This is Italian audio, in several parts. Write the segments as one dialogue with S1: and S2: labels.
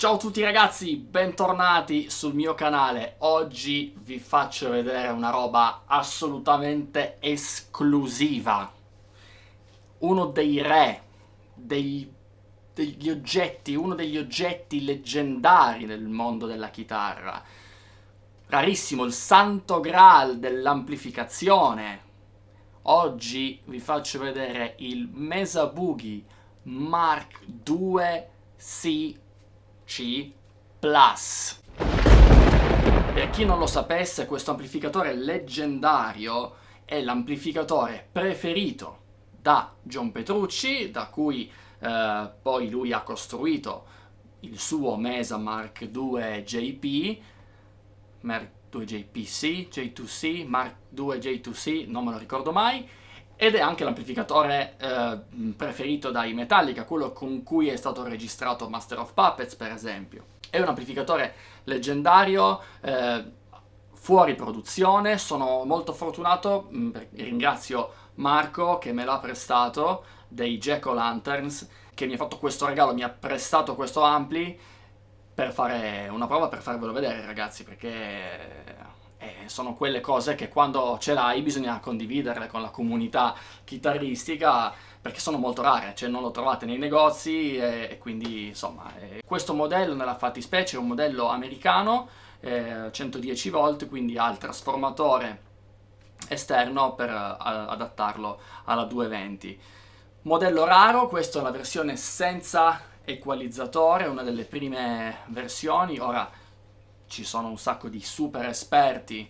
S1: Ciao a tutti ragazzi, bentornati sul mio canale. Oggi vi faccio vedere una roba assolutamente esclusiva. Uno dei re, degli oggetti, uno degli oggetti leggendari nel mondo della chitarra. Rarissimo, il santo graal dell'amplificazione. Oggi vi faccio vedere il Mesa Boogie Mark II C Plus. Per chi non lo sapesse, questo amplificatore leggendario è l'amplificatore preferito da John Petrucci, da cui poi lui ha costruito il suo Mesa Mark II JP, Mark II JPC, J2C, Mark II J2C, non me lo ricordo mai, ed è anche l'amplificatore preferito dai Metallica, quello con cui è stato registrato Master of Puppets, per esempio. È un amplificatore leggendario, fuori produzione. Sono molto fortunato, ringrazio Marco che me l'ha prestato, dei Jack-O-Lanterns, che mi ha fatto questo regalo, mi ha prestato questo ampli per fare una prova, per farvelo vedere ragazzi, perché sono quelle cose che quando ce l'hai bisogna condividerle con la comunità chitarristica, perché sono molto rare, cioè non lo trovate nei negozi e quindi insomma questo modello nella fattispecie è un modello americano, 110 volt, quindi ha il trasformatore esterno per adattarlo alla 220. Modello raro, questa è la versione senza equalizzatore, una delle prime versioni. Ora ci sono un sacco di super esperti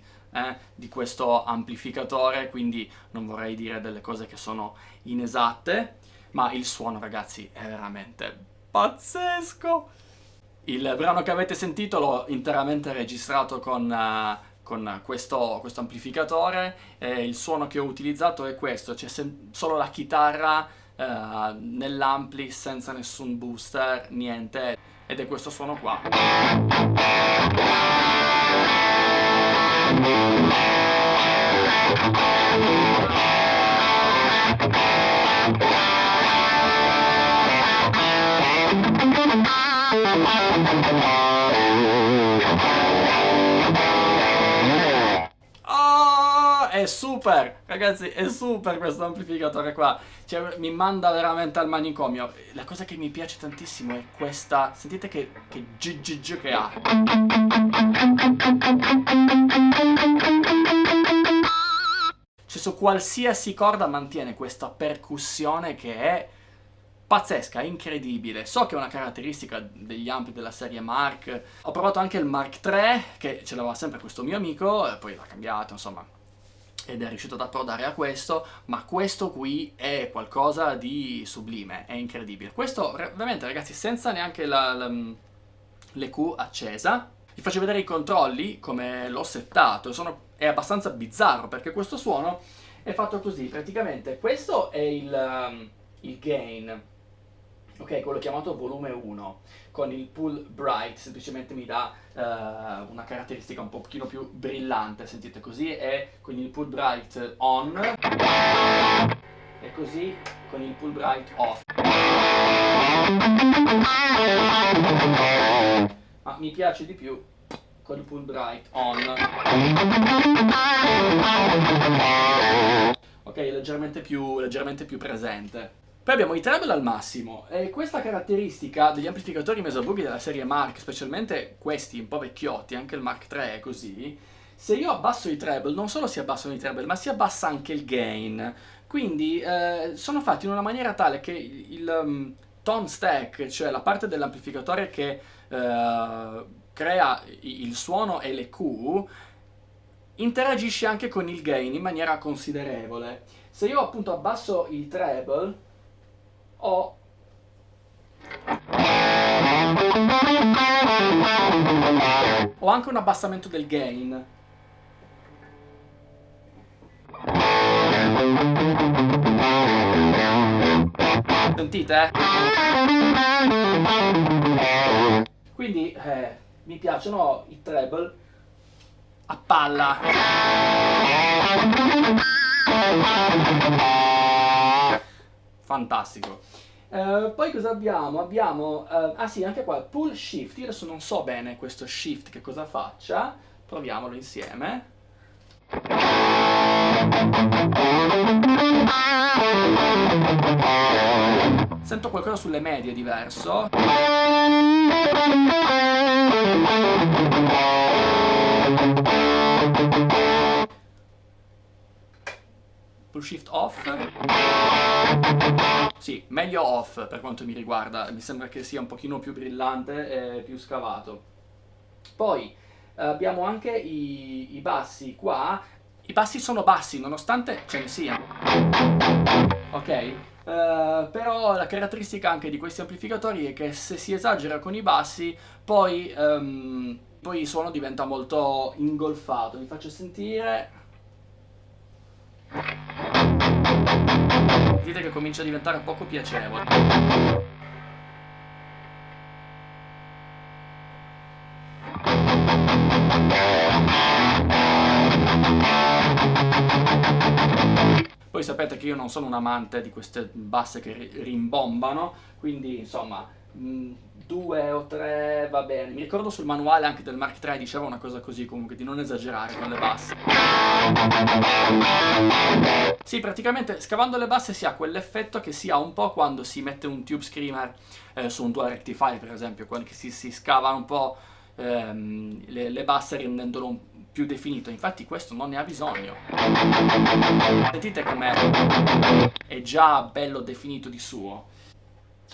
S1: di questo amplificatore, quindi non vorrei dire delle cose che sono inesatte, ma il suono ragazzi è veramente pazzesco. Il brano che avete sentito l'ho interamente registrato con questo amplificatore, il suono che ho utilizzato è questo, c'è solo la chitarra nell'ampli senza nessun booster, niente, ed è questo suono qua. Oh, è super, ragazzi, è super questo amplificatore qua. Cioè, mi manda veramente al manicomio. La cosa che mi piace tantissimo è questa. Sentite che GGG che ha. Cioè, su qualsiasi corda mantiene questa percussione che è pazzesca, incredibile. So che è una caratteristica degli ampli della serie Mark. Ho provato anche il Mark III, che ce l'aveva sempre questo mio amico, e poi l'ha cambiato, insomma, ed è riuscito ad approdare a questo, ma questo qui è qualcosa di sublime, è incredibile. Questo veramente ragazzi senza neanche l'EQ accesa. Vi faccio vedere i controlli, come l'ho settato, è abbastanza bizzarro perché questo suono è fatto così, praticamente questo è il gain, ok, quello chiamato volume 1, con il pull bright semplicemente mi dà una caratteristica un pochino più brillante, sentite così, e con il pull bright on e così con il pull bright off. Ma mi piace di più con il pull bright on. Ok, leggermente più presente. Poi abbiamo i treble al massimo, e questa caratteristica degli amplificatori Mesa Boogie della serie Mark, specialmente questi un po' vecchiotti, anche il Mark III è così, se io abbasso i treble, non solo si abbassano i treble, ma si abbassa anche il gain. Quindi sono fatti in una maniera tale che il tone stack, cioè la parte dell'amplificatore che crea il suono e le Q, interagisce anche con il gain in maniera considerevole. Se io appunto abbasso i treble, ho anche un abbassamento del gain. Sentite? Quindi mi piacciono i treble a palla. Fantastico. Poi cosa abbiamo? Abbiamo, ah sì, anche qua, pull shift. Io adesso non so bene questo shift che cosa faccia. Proviamolo insieme. Sento qualcosa sulle medie diverso. Pull shift off. Sì, meglio off per quanto mi riguarda. Mi sembra che sia un pochino più brillante e più scavato. Poi abbiamo anche i bassi qua. I bassi sono bassi nonostante ce ne siano. Ok? Però la caratteristica anche di questi amplificatori è che se si esagera con i bassi, poi il suono diventa molto ingolfato. Vi faccio sentire. Dite che comincia a diventare poco piacevole. Poi sapete che io non sono un amante di queste basse che rimbombano, quindi insomma 2 o 3 va bene. Mi ricordo sul manuale anche del Mark III diceva una cosa così, comunque di non esagerare con le basse. Sì, praticamente scavando le basse si ha quell'effetto che si ha un po' quando si mette un tube screamer su un dual rectifier, per esempio, quando si scava un po' le basse rendendolo più definito. Infatti questo non ne ha bisogno. Sentite com'è, è già bello definito di suo.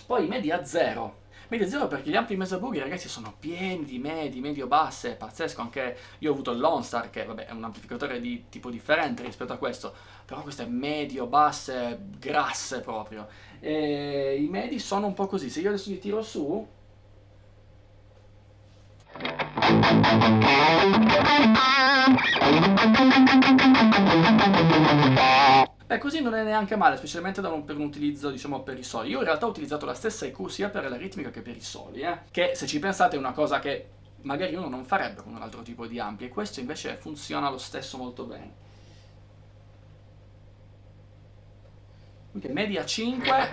S1: Poi media 0. Media 0 perché gli ampli Mesa Boogie, ragazzi, sono pieni di medie, medio-basse, è pazzesco. Anche io ho avuto il Lone Star, che vabbè è un amplificatore di tipo differente rispetto a questo, però queste medio-basse, grasse proprio. E i medi sono un po' così. Se io adesso li tiro su, beh, così non è neanche male, specialmente per un utilizzo, diciamo, per i soli. Io in realtà ho utilizzato la stessa EQ sia per la ritmica che per i soli, che se ci pensate è una cosa che magari uno non farebbe con un altro tipo di ampli, e questo invece funziona lo stesso molto bene. Quindi media 5.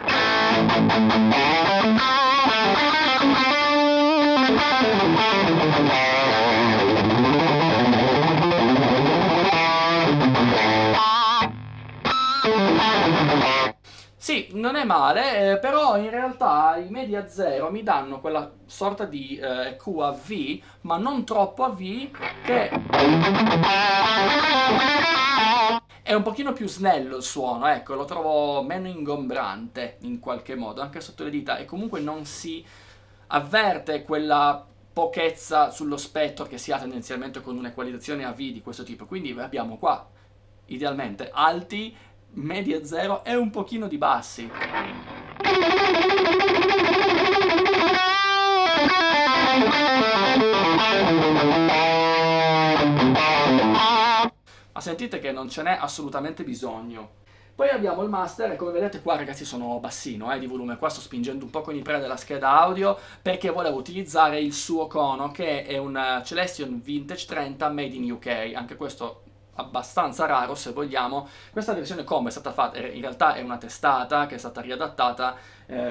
S1: Sì, non è male, però in realtà i media 0 mi danno quella sorta di EQ a V, ma non troppo a V, che è un pochino più snello il suono, ecco, lo trovo meno ingombrante in qualche modo, anche sotto le dita, e comunque non si avverte quella pochezza sullo spettro che si ha tendenzialmente con un'equalizzazione a V di questo tipo. Quindi abbiamo qua idealmente alti, media 0 e un pochino di bassi. Ma sentite che non ce n'è assolutamente bisogno. Poi abbiamo il master e come vedete qua, ragazzi, sono bassino di volume. Qua sto spingendo un po' con i pre della scheda audio perché volevo utilizzare il suo cono, che è un Celestion Vintage 30 made in UK. Anche questo abbastanza raro, se vogliamo. Questa versione combo è stata fatta, in realtà è una testata che è stata riadattata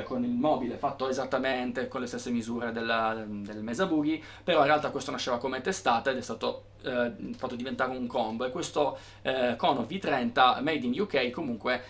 S1: con il mobile fatto esattamente con le stesse misure del Mesa Boogie, però in realtà questo nasceva come testata ed è stato fatto diventare un combo, e questo cono V30 made in UK comunque,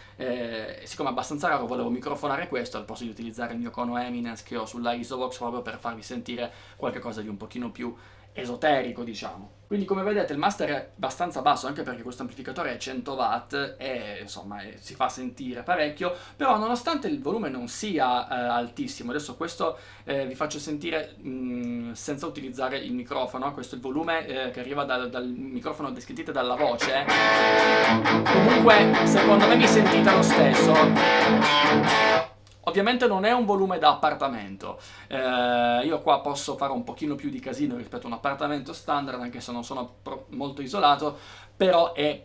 S1: siccome è abbastanza raro, volevo microfonare questo al posto di utilizzare il mio cono Eminence che ho sulla Isovox, proprio per farvi sentire qualcosa di un pochino più esoterico, diciamo. Quindi come vedete il master è abbastanza basso, anche perché questo amplificatore è 100 watt e insomma si fa sentire parecchio, però nonostante il volume non sia altissimo, adesso questo vi faccio sentire senza utilizzare il microfono. Questo è il volume che arriva dal microfono, sentite dalla voce, comunque secondo me mi sentite lo stesso. Ovviamente non è un volume da appartamento, io qua posso fare un pochino più di casino rispetto a un appartamento standard, anche se non sono molto isolato, però è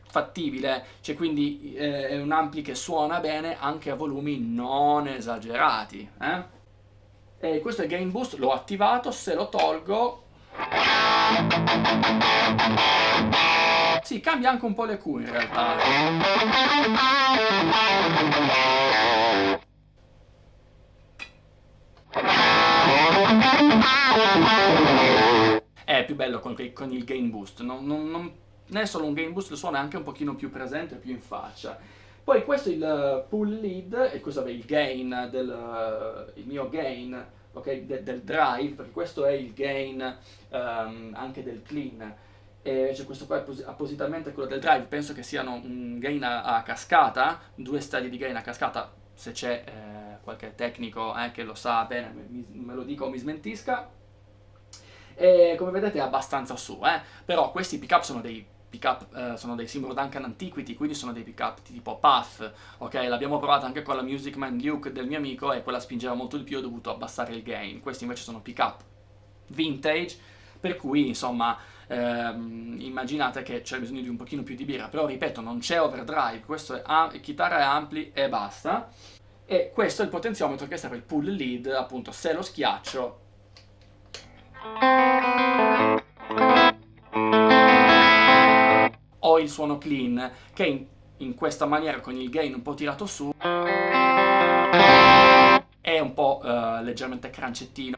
S1: fattibile, cioè quindi è un ampli che suona bene anche a volumi non esagerati. E questo è il gain boost, l'ho attivato, se lo tolgo sì, cambia anche un po' le Q in realtà. È più bello con il gain boost, non è solo un gain boost, il suono è anche un pochino più presente, più in faccia. Poi questo è il pull lead, e questo è il gain il mio gain, ok, del drive, perché questo è il gain anche del clean. E c'è questo qua appositamente quello del drive, penso che siano un gain a cascata, 2 stadi di gain a cascata. Se c'è qualche tecnico che lo sa bene, me lo dica o mi smentisca. E come vedete è abbastanza su, però questi pick-up sono dei pick-up, sono dei Seymour Duncan Antiquity, quindi sono dei pick-up tipo Puff, ok? L'abbiamo provato anche con la Music Man Luke del mio amico e quella spingeva molto di più, ho dovuto abbassare il gain. Questi invece sono pick-up vintage, per cui insomma immaginate che c'è bisogno di un pochino più di birra, però ripeto non c'è overdrive, questo è chitarra e ampli e basta. E questo è il potenziometro che serve il pull lead, appunto se lo schiaccio ho il suono clean che in questa maniera con il gain un po' tirato su è un po' leggermente crancettino,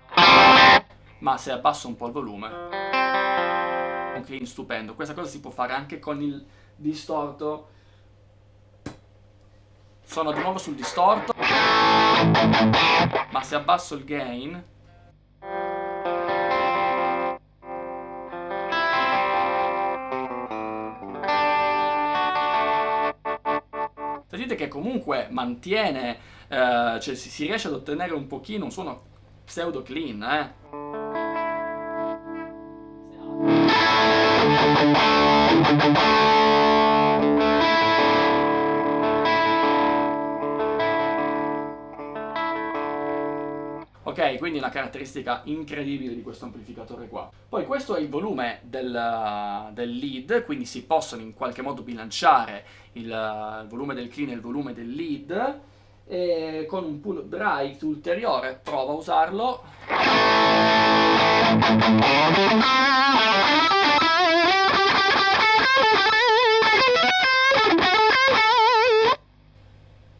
S1: ma se abbasso un po' il volume è un clean stupendo. Questa cosa si può fare anche con il distorto. Sono di nuovo sul distorto, ma se abbasso il gain sentite che comunque mantiene, cioè si riesce ad ottenere un pochino un suono pseudo clean, Ok, quindi una caratteristica incredibile di questo amplificatore qua. Poi questo è il volume del lead, quindi si possono in qualche modo bilanciare il volume del clean e il volume del lead, e con un pull drive ulteriore provo a usarlo.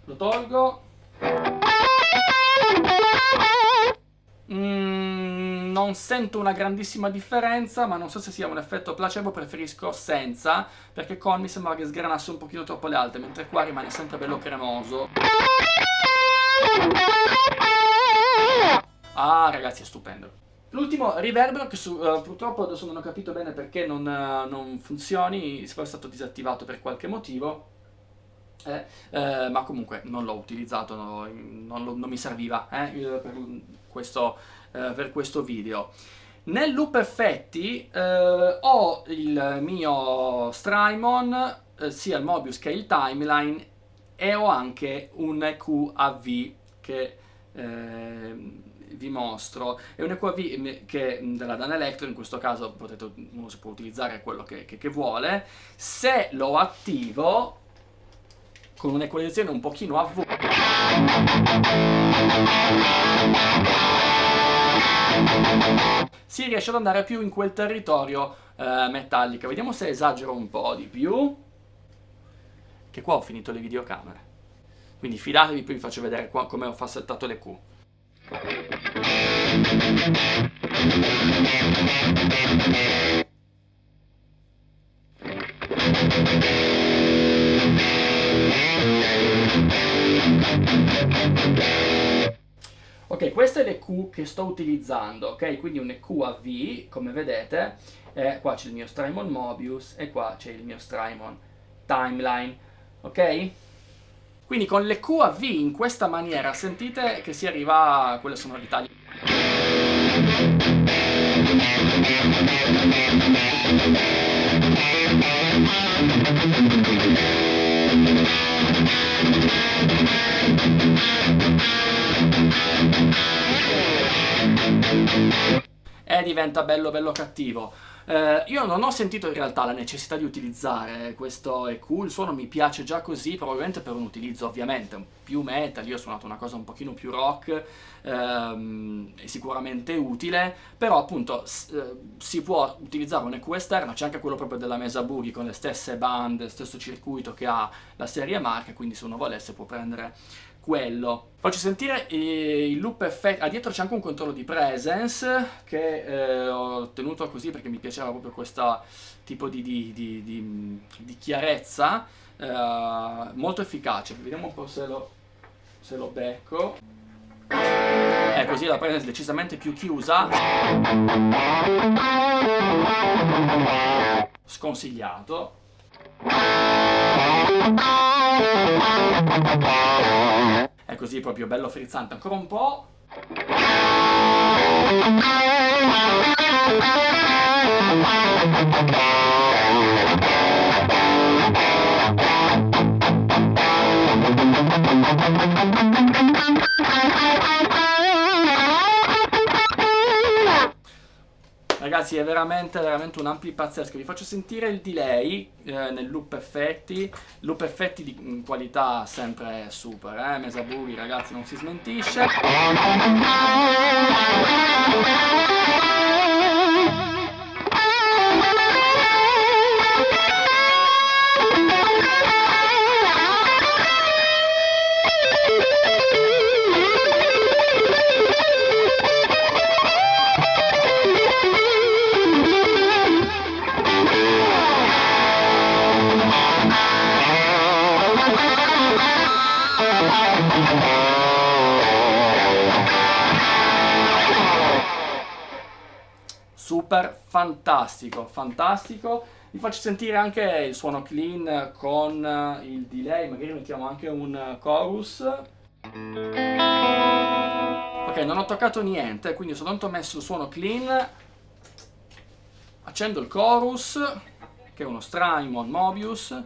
S1: Lo tolgo. Non sento una grandissima differenza, ma non so se sia un effetto placebo, preferisco senza, perché con mi sembra che sgranasse un pochino troppo le alte, mentre qua rimane sempre bello cremoso. Ah ragazzi, è stupendo. L'ultimo riverbero che purtroppo adesso non ho capito bene perché non funzioni, è stato disattivato per qualche motivo. Ma comunque non l'ho utilizzato, non mi serviva per questo video. Nel loop effetti ho il mio Strymon, sia il Mobius che il Timeline, e ho anche un EQ-AV che vi mostro. È un EQ-AV che della Dan Electro, in questo caso uno si può utilizzare quello che vuole. Se lo attivo con un'equalizzazione un pochino a V, si riesce ad andare più in quel territorio metallica. Vediamo se esagero un po' di più, che qua ho finito le videocamere, quindi fidatevi, poi vi faccio vedere qua come ho settato le Q. Ok, queste è le Q che sto utilizzando, ok? Quindi un EQ a V, come vedete, qua c'è il mio Strymon Mobius e qua c'è il mio Strymon Timeline, ok? Quindi con le Q a V in questa maniera sentite che si arriva a quelle sonorità. E diventa bello bello cattivo. Io non ho sentito in realtà la necessità di utilizzare questo EQ, il suono mi piace già così, probabilmente per un utilizzo ovviamente più metal. Io ho suonato una cosa un pochino più rock, è sicuramente utile, però appunto si può utilizzare un EQ esterno, c'è anche quello proprio della Mesa Boogie con le stesse bande, stesso circuito che ha la serie Mark, quindi se uno volesse può prendere quello. Faccio sentire il loop effect. Dietro c'è anche un controllo di presence che ho tenuto così perché mi piaceva proprio questo tipo di chiarezza, molto efficace. Vediamo un po' se lo becco. Così la presence è decisamente più chiusa. Sconsigliato. È così proprio bello frizzante. Ancora un po'. Ragazzi, è veramente un ampli pazzesco. Vi faccio sentire il delay nel loop effetti di qualità sempre super, Mesa Boogie, ragazzi, non si smentisce. Super fantastico, fantastico. Vi faccio sentire anche il suono clean con il delay, magari mettiamo anche un chorus. Ok, non ho toccato niente, quindi ho soltanto messo il suono clean. Accendo il chorus, che è uno Strymon Mobius.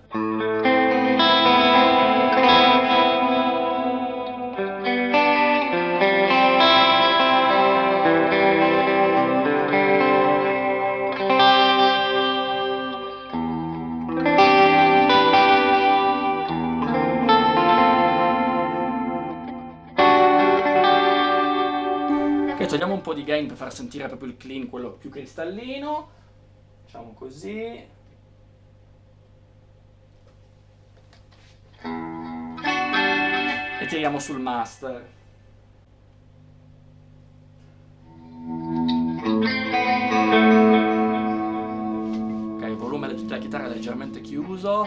S1: Ok, togliamo un po' di gain per far sentire proprio il clean, quello più cristallino. Facciamo così. E tiriamo sul master. Ok, il volume della chitarra è leggermente chiuso.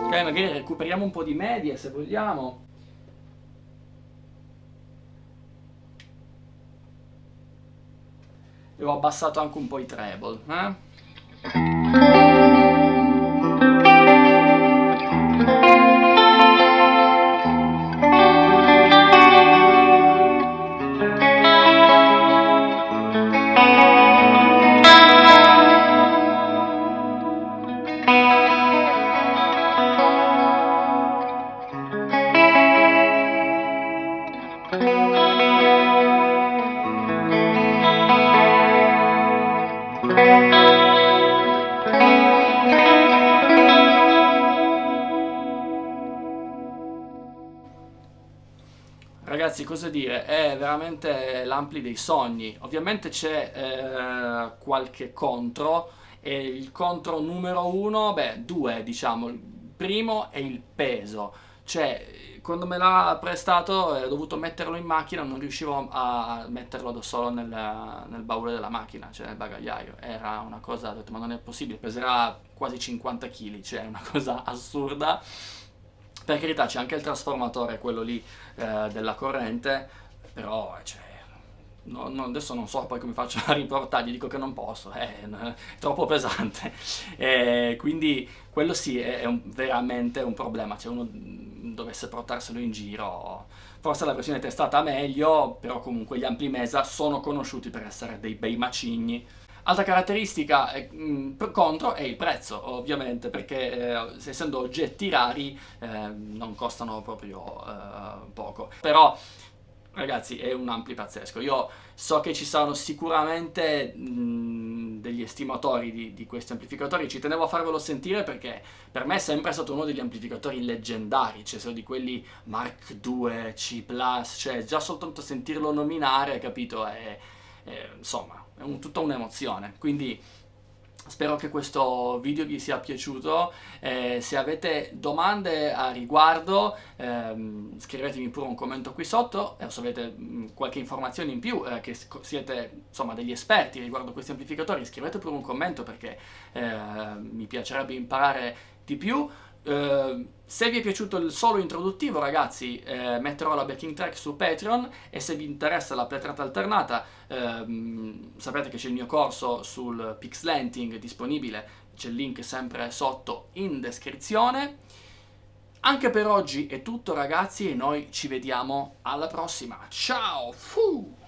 S1: Ok, magari recuperiamo un po' di medie se vogliamo. E ho abbassato anche un po' i treble, Ragazzi, cosa dire? È veramente l'ampli dei sogni. Ovviamente c'è qualche contro, e il contro numero uno, due diciamo. Il primo è il peso. Cioè, quando me l'ha prestato ho dovuto metterlo in macchina, non riuscivo a metterlo da solo nel baule della macchina, cioè nel bagagliaio. Era una cosa, ho detto, ma non è possibile, peserà quasi 50 kg, cioè è una cosa assurda. Per carità c'è anche il trasformatore, quello lì della corrente, però cioè, adesso non so poi come faccio a riportargli, dico che non posso, è troppo pesante. Quindi quello sì è veramente un problema, cioè uno dovesse portarselo in giro, forse la versione testata meglio, però comunque gli ampli Mesa sono conosciuti per essere dei bei macigni. Altra caratteristica contro è il prezzo, ovviamente, perché essendo oggetti rari non costano proprio poco. Però Ragazzi, è un ampli pazzesco. Io so che ci saranno sicuramente degli estimatori di questi amplificatori. Ci tenevo a farvelo sentire perché per me è sempre stato uno degli amplificatori leggendari, cioè sono di quelli Mark II, C+, cioè già soltanto sentirlo nominare, capito, insomma, è tutta un'emozione. Quindi spero che questo video vi sia piaciuto. Se avete domande a riguardo, scrivetemi pure un commento qui sotto. Se avete qualche informazione in più, che siete insomma degli esperti riguardo questi amplificatori, scrivete pure un commento perché mi piacerebbe imparare di più. Se vi è piaciuto il solo introduttivo, ragazzi, metterò la backing track su Patreon, e se vi interessa la pletrata alternata, sapete che c'è il mio corso sul pixelanting disponibile, c'è il link sempre sotto in descrizione. Anche per oggi è tutto, ragazzi, e noi ci vediamo alla prossima. Ciao! Fu!